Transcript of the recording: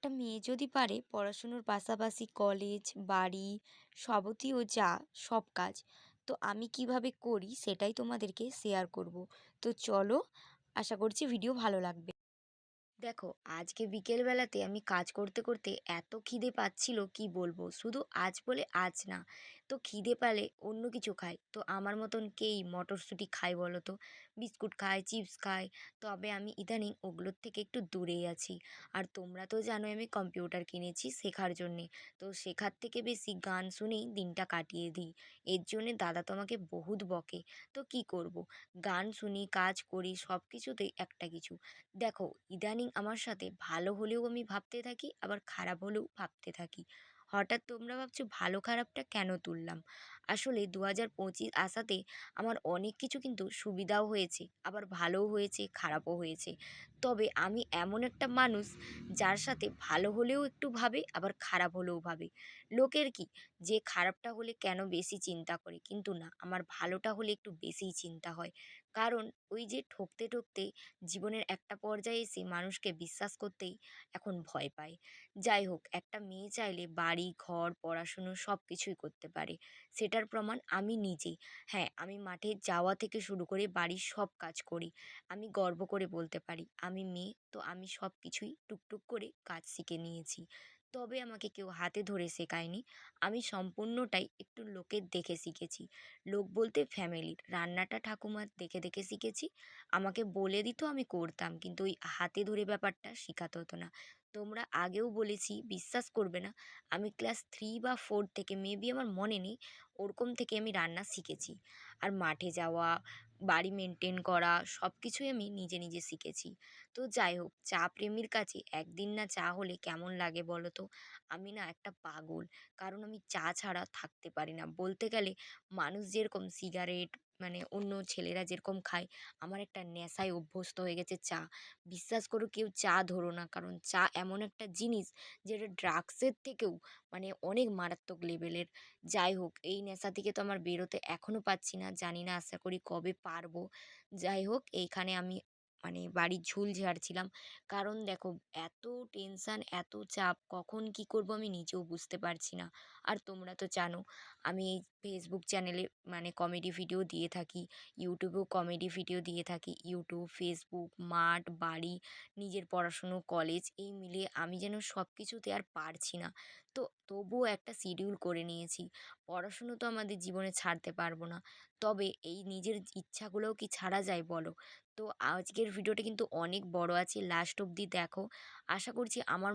একটা মেয়ে যদি পারে পড়াশুনোর পাশাপাশি কলেজ, বাড়ি, যাবতীয় যা সব কাজ, তো আমি কিভাবে করি সেটাই তোমাদেরকে শেয়ার করব। তো চলো, আশা করছি ভিডিও ভালো লাগবে। দেখো, আজকে বিকেলবেলাতে আমি কাজ করতে করতে এত খিদে পাচ্ছিল কি বলবো, শুধু আজ বলে আজ না, তো খিদে পেলে অন্য কিছু খাই। তো আমার মতন কেই মটরশুঁটি খায় বলো তো, বিস্কুট খায়, চিপস খায়। তবে আমি ইদানিং ওগুলোর থেকে একটু দূরেই আছি। আর তোমরা তো জানোই আমি কম্পিউটার কিনেছি শেখার জন্যে। তো শেখার থেকে বেশি গান শুনেই দিনটা কাটিয়ে দিই। এর জন্যে দাদা তো আমাকে বহুত বকে। তো কি করব, গান শুনি, কাজ করি, সব কিছুতেই একটা কিছু। দেখো, ইদানিং আমার সাথে ভালো হলেও আমি ভাবতে থাকি, আবার খারাপ হলেও ভাবতে থাকি। হঠাৎ তোমরা ভাবছো ভালো খারাপটা কেন তুললাম? আসলে 2025 আসাতে আমার অনেক কিছু কিন্তু সুবিধাও হয়েছে, আবার ভালোও হয়েছে, খারাপও হয়েছে। তবে আমি এমন একটা মানুষ যার সাথে ভালো হলেও একটু ভাবে, আবার খারাপ হলেও ভাবে। লোকের কি, যে খারাপটা হলে কেন বেশি চিন্তা করে, কিন্তু না, আমার ভালোটা হলে একটু বেশিই চিন্তা হয়। কারণ ওই যে ঠকতে ঠকতে জীবনের একটা পর্যায়ে এসে মানুষকে বিশ্বাস করতেই এখন ভয় পায়। যাই হোক, একটা মেয়ে চাইলে বাড়ি, ঘর, পড়াশুনো সব কিছুই করতে পারে। সেটার প্রমাণ আমি নিজেই। হ্যাঁ, আমি মাঠে যাওয়া থেকে শুরু করে বাড়ির সব কাজ করি। আমি গর্ব করে বলতে পারি, আমি মেয়ে তো আমি সব কিছুই টুকটুক করে কাজ শিখে নিয়েছি। তবে আমাকে কেউ হাতে ধরে শেখায়নি। আমি সম্পূর্ণটাই একটু লোকের দেখে শিখেছি। লোক বলতে ফ্যামিলির। রান্নাটা ঠাকুমার দেখে দেখে শিখেছি। আমাকে বলে দিত, আমি করতাম, কিন্তু ওই হাতে ধরে ব্যাপারটা শেখাতে হতো না। তোমরা আগেও বলেছি, বিশ্বাস করবে না, আমি ক্লাস 3 বা 4 থেকে, মেবি আমার মনে নেই, ওরকম থেকে আমি রান্না শিখেছি। আর মাঠে যাওয়া, বাড়ি মেনটেন করা সব কিছুই আমি নিজে নিজে শিখেছি। তো যাই হোক, চা প্রেমীর কাছে একদিন না চা হলে কেমন লাগে বলো তো? আমি না একটা পাগল। কারণ আমি চা ছাড়া থাকতে পারি না। বলতে গেলে মানুষ যেরকম সিগারেট, মানে অন্য ছেলেরা যেরকম খায়, আমার একটা নেশায় অভ্যস্ত হয়ে গেছে চা। বিশ্বাস করো, কেউ চা ধরো না, কারণ চা এমন একটা জিনিস যেটা ড্রাগসের থেকেও মানে অনেক মারাত্মক লেভেলের। যাই হোক, এই নেশা থেকে তো আমার বেরোতে এখনো পারছি না, জানি না, আশা করি কবে পারবো। যাই হোক, এইখানে আমি মানে বাড়ির ঝুল ঝাড়ছিলাম। কারণ দেখো, এত টেনশন, এত চাপ, কখন কি করব আমি নিজেও বুঝতে পারছি না। আর তোমরা তো জানো, আমি এই ফেসবুক চ্যানেলে মানে কমেডি ভিডিও দিয়ে থাকি, ইউটিউবেও কমেডি ভিডিও দিয়ে থাকি। ইউটিউব, ফেসবুক, মাঠ, বাড়ি, নিজের পড়াশুনো, কলেজ, এই মিলিয়ে আমি যেন সব কিছুতে আর পারছি না। তো তবুও একটা শিডিউল করে নিয়েছি। পড়াশুনো তো আমাদের জীবনে ছাড়তে পারবো না। তবে এই নিজের ইচ্ছাগুলোও কি ছাড়া যায় বলো? তো আজকের ভিডিওটা কিন্তু অনেক বড় আছে, লাস্ট অবধি দেখো। আশা করছি আমার